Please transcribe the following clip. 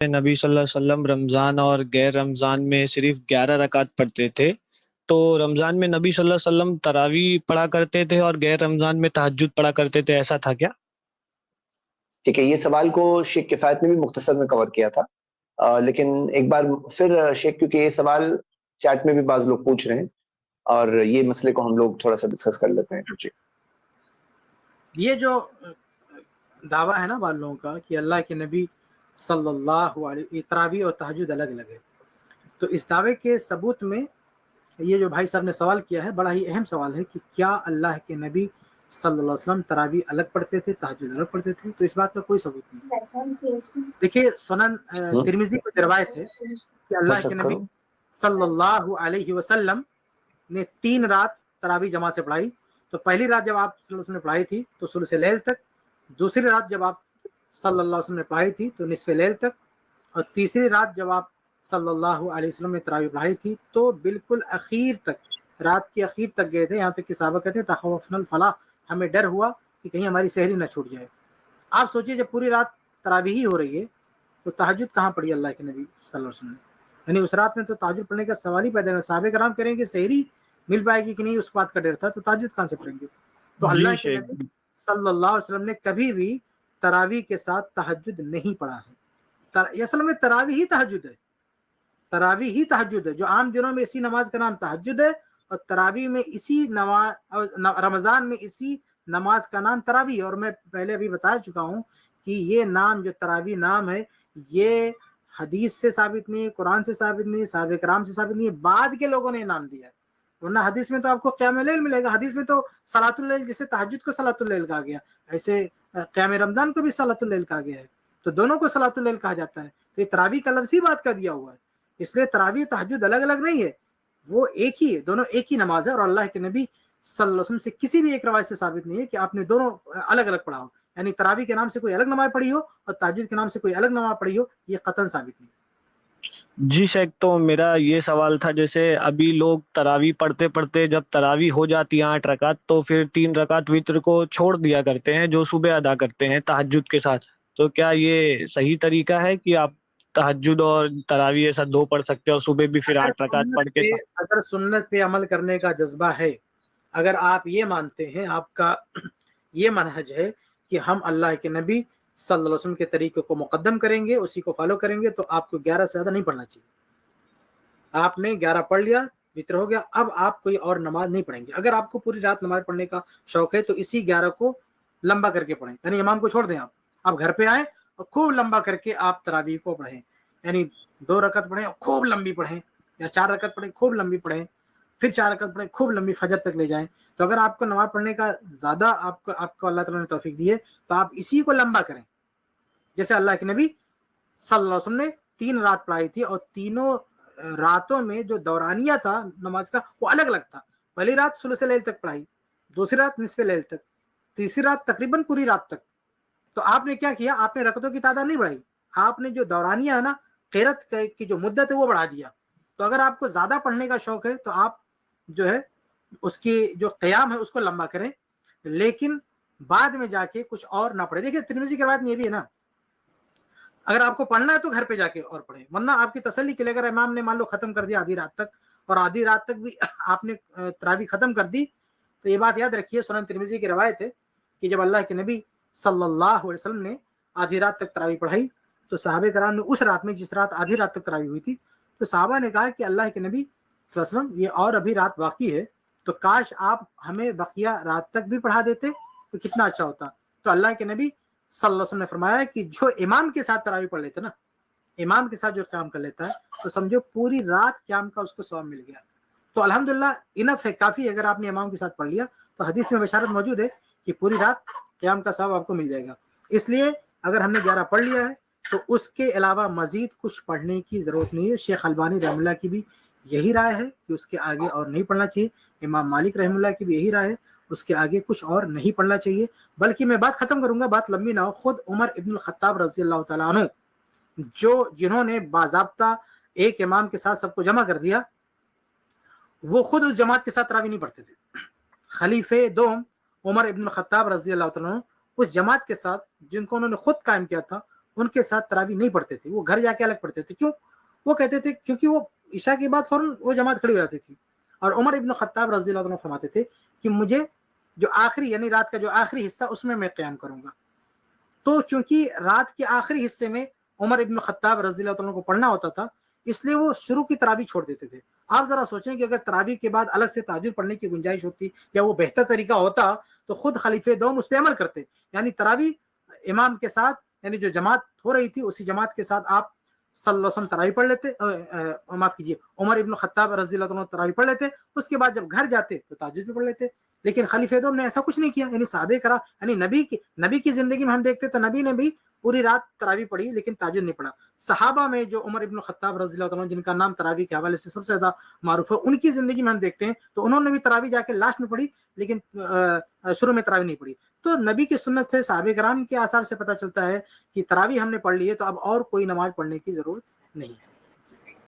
نبی صلی اللہ علیہ وسلم رمضان اور غیر رمضان میں صرف 11 رکعت پڑھتے تھے، تو رمضان میں نبی صلی اللہ علیہ وسلم تراویح پڑھا کرتے تھے اور غیر رمضان میں تہجد پڑھا کرتے تھے، ایسا تھا کیا؟ ٹھیک ہے، یہ سوال کو شیخ کفایت نے بھی مختصر میں کور کیا تھا، لیکن ایک بار پھر شیخ، کیونکہ یہ سوال چیٹ میں بھی بعض لوگ پوچھ رہے ہیں اور یہ مسئلے کو ہم لوگ تھوڑا سا ڈسکس کر لیتے ہیں. جی، یہ جو دعویٰ ہے نا بعض لوگوں کا کہ اللہ کے نبی صلی اللہ علیہ تراویح اور تہجد الگ الگ ہے، تو اس دعوے کے ثبوت میں یہ جو بھائی صاحب نے سوال کیا ہے بڑا ہی اہم سوال ہے کہ کیا اللہ کے نبی صلی اللہ علیہ وسلم تراویح الگ پڑھتے تھے، تہجد الگ پڑھتے تھے؟ تو اس بات کا کوئی ثبوت نہیں. دیکھیے سنن ترمذی کی روایت ہے کہ اللہ کے نبی صلی اللہ علیہ وسلم نے 3 رات تراویح جماعت سے پڑھائی. تو پہلی رات جب آپ صلی اللہ علیہ وسلم نے پڑھائی تھی تو ثلث لیل تک، دوسری رات جب آپ صلی اللہ علیہ وسلم نے پڑھائی تھی تو نصف لیل تک، اور تیسری رات جب آپ صلی اللہ علیہ وسلم نے تراویح پڑھائی تھی تو بالکل اخیر تک، رات کے اخیر تک گئے تھے. یہاں تک کہ صحابہ کہتے ہیں تخوفنا الفلاح، ہمیں ڈر ہوا کہ کہیں ہماری سحری نہ چھوٹ جائے. آپ سوچیے جب پوری رات تراویح ہی ہو رہی ہے تو تہجد کہاں پڑھی اللہ کے نبی صلی اللہ علیہ وسلم نے؟ یعنی اس رات میں تو تہجد پڑھنے کا سوال ہی پیدا نہیں. صحابہ کرام کریں کہ سحری مل پائے گی کہ نہیں، اس بات کا ڈر تھا، تو تہجد کہاں سے پڑھیں گے؟ تو اللہ کے نبی صلی اللہ علیہ وسلم نے کبھی بھی تراویح کے ساتھ تہجد نہیں پڑھا ہے. اصل میں تراویح ہی تہجد ہے، تراویح ہی تہجد ہے. جو عام دنوں میں اسی نماز کا نام تہجد ہے، اور تراویح میں اسی نماز، رمضان میں اسی نماز کا نام تراویح ہے. اور میں پہلے ابھی بتا چکا ہوں کہ یہ نام جو تراویح نام ہے یہ حدیث سے ثابت نہیں، قرآن سے ثابت نہیں، صحابہ کرام سے ثابت نہیں، بعد کے لوگوں نے نام دیا ہے. ورنہ حدیث میں تو آپ کو قیام اللیل ملے گا. حدیث میں تو صلاۃ اللیل، جسے تہجد کو صلاۃ اللیل کہا گیا، ایسے قیام رمضان کو بھی صلاۃ اللیل کہا گیا ہے، تو دونوں کو صلاۃ اللیل کہا جاتا ہے. تو یہ تراویح کا لفظ ہی بات کا دیا ہوا ہے، اس لیے تراویح تہجد الگ الگ نہیں ہے، وہ ایک ہی ہے، دونوں ایک ہی نماز ہے. اور اللہ کے نبی صلی اللہ علیہ وسلم سے کسی بھی ایک روایت سے ثابت نہیں ہے کہ آپ نے دونوں الگ الگ پڑھا ہو، یعنی تراویح کے نام سے کوئی الگ نماز پڑھی ہو اور تہجد کے نام سے کوئی الگ نماز پڑھی ہو، یہ قطعاً ثابت نہیں. جی شیخ، تو میرا یہ سوال تھا، جیسے ابھی لوگ تراویح پڑھتے پڑھتے جب تراویح ہو جاتی ہے 8 رکعت تو پھر 3 رکعت وتر کو چھوڑ دیا کرتے ہیں جو صبح ادا کرتے ہیں تہجد کے ساتھ، تو کیا یہ صحیح طریقہ ہے کہ آپ تہجد اور تراویح ایسا 2 پڑھ سکتے ہیں اور صبح بھی پھر 8 رکعت پڑھ کے؟ اگر سنت پہ عمل کرنے کا جذبہ ہے، اگر آپ یہ مانتے ہیں، آپ کا یہ منہج ہے کہ ہم اللہ کے نبی صلی اللہ علیہ وسلم کے طریقے کو مقدم کریں گے، اسی کو فالو کریں گے، تو آپ کو 11 سے زیادہ نہیں پڑھنا چاہیے. آپ نے 11 پڑھ لیا، وتر ہو گیا، اب آپ کوئی اور نماز نہیں پڑھیں گے. اگر آپ کو پوری رات نماز پڑھنے کا شوق ہے تو اسی 11 کو لمبا کر کے پڑھیں، یعنی امام کو چھوڑ دیں، آپ گھر پہ آئیں اور خوب لمبا کر کے آپ تراویح کو پڑھیں. یعنی 2 رکعت پڑھیں اور خوب لمبی پڑھیں، یا 4 رکعت پڑھیں خوب لمبی پڑھیں، پھر 4 رکعت پڑھیں خوب لمبی، فجر تک لے جائیں. تو اگر آپ کو نماز پڑھنے کا زیادہ آپ کو اللہ تعالیٰ نے توفیق دی ہے تو آپ اسی کو لمبا کریں. جیسے اللہ کے نبی صلی اللہ علیہ وسلم نے 3 رات پڑھائی تھی، اور تینوں راتوں میں جو دورانیہ تھا نماز کا وہ الگ الگ تھا. پہلی رات ثلث لیل تک پڑھائی، دوسری رات نصف لیل تک، تیسری رات تقریباً پوری رات تک. تو آپ نے کیا کیا؟ آپ نے رکعتوں کی تعداد نہیں بڑھائی، آپ نے جو دورانیہ ہے نا، قرات کی جو مدت ہے وہ بڑھا دیا. تو اگر آپ کو زیادہ پڑھنے کا شوق ہے تو آپ جو ہے اس کی جو قیام ہے اس کو لمبا کریں، لیکن بعد میں جا کے کچھ اور نہ پڑھیں. دیکھیں ترمذی کی روایت میں یہ بھی ہے نا، اگر آپ کو پڑھنا ہے تو گھر پہ جا کے اور پڑھیں، ورنہ آپ کی تسلی کے لیے اگر امام نے مان لو ختم کر دیا آدھی رات تک، اور آدھی رات تک بھی آپ نے تراویح ختم کر دی، تو یہ بات یاد رکھیے، سنن ترمذی کی روایت ہے کہ جب اللہ کے نبی صلی اللہ علیہ وسلم نے آدھی رات تک تراویح پڑھائی تو صحابہ کرام نے اس رات میں، جس رات آدھی رات تک تراویح ہوئی تھی، تو صحابہ نے کہا کہ اللہ کے نبی صلی اللہ علیہ وسلم، یہ اور ابھی رات باقی ہے، تو کاش آپ ہمیں بقیہ رات تک بھی پڑھا دیتے تو کتنا اچھا ہوتا. تو اللہ کے نبی صلی اللہ علیہ وسلم نے فرمایا کہ جو امام کے ساتھ تراویح پڑھ لیتے نا، امام کے ساتھ جو قیام کر لیتا ہے، تو سمجھو پوری رات قیام کا اس کو ثواب مل گیا. تو الحمدللہ انف ہے، کافی ہے. اگر آپ نے امام کے ساتھ پڑھ لیا تو حدیث میں بشارت موجود ہے کہ پوری رات قیام کا ثواب آپ کو مل جائے گا. اس لیے اگر ہم نے 11 پڑھ لیا ہے تو اس کے علاوہ مزید کچھ پڑھنے کی ضرورت نہیں ہے. شیخ البانی رحمہ اللہ کی بھی یہی رائے ہے کہ اس کے آگے اور نہیں پڑھنا چاہیے. امام مالک رحمہ اللہ کی بھی یہی رائے ہے، اس کے آگے کچھ اور نہیں پڑھنا چاہیے. بلکہ میں بات ختم کروں گا، بات لمبی نہ ہو، خود عمر ابن الخطاب رضی اللہ تعالیٰ عنہ جنہوں نے باضابطہ ایک امام کے ساتھ سب کو جمع کر دیا، وہ خود اس جماعت کے ساتھ تراویح نہیں پڑھتے تھے. خلیفہ دوم عمر ابن الخطاب رضی اللہ تعالیٰ عنہ اس جماعت کے ساتھ جن کو انہوں نے خود قائم کیا تھا، ان کے ساتھ تراویح نہیں پڑھتے تھے, وہ گھر جا کے الگ پڑھتے تھے. کیوں؟ وہ کہتے تھے کیونکہ وہ عشاء کے بعد فوراً وہ جماعت کھڑی ہو جاتی تھی. اور عمر ابن خطاب رضی اللہ عنہ فرماتے تھے کہ مجھے جو آخری یعنی رات کا جو آخری حصہ اس میں قیام کروں گا. تو چونکہ رات کے آخری حصے میں عمر ابن خطاب رضی اللہ عنہ کو پڑھنا ہوتا تھا, اس لیے وہ شروع کی تراویح چھوڑ دیتے تھے. آپ ذرا سوچیں کہ اگر تراویح کے بعد الگ سے تہجد پڑھنے کی گنجائش ہوتی یا وہ بہتر طریقہ ہوتا تو خود خلیفہ دوم اس پہ عمل کرتے. یعنی تراویح امام کے ساتھ یعنی جو جماعت ہو رہی تھی اسی جماعت کے ساتھ آپ صلی اللہ علیہ وسلم تراویح پڑھ لیتے, معاف کیجیے عمر ابن خطاب رضی اللہ عنہ تراویح پڑھ لیتے, اس کے بعد جب گھر جاتے تو تہجد بھی پڑھ لیتے. لیکن خلیفہ دوم نے ایسا کچھ نہیں کیا. یعنی صحابہ کرام یعنی نبی کی زندگی میں ہم دیکھتے تو نبی نے بھی پوری رات تراویح پڑھی لیکن تہجد نہیں پڑھا. صحابہ میں جو عمر ابن خطاب رضی اللہ عنہ جن کا نام تراویح کے حوالے سے سب سے زیادہ معروف ہے, ان کی زندگی میں ہم دیکھتے ہیں تو انہوں نے بھی تراویح جا کے لاسٹ میں پڑھی لیکن شروع میں تراویح نہیں پڑھی. تو نبی کی سنت سے صحابہ کرام کے آثار سے پتہ چلتا ہے کہ تراویح ہم نے پڑھ لی ہے تو اب اور کوئی نماز پڑھنے کی ضرورت نہیں ہے.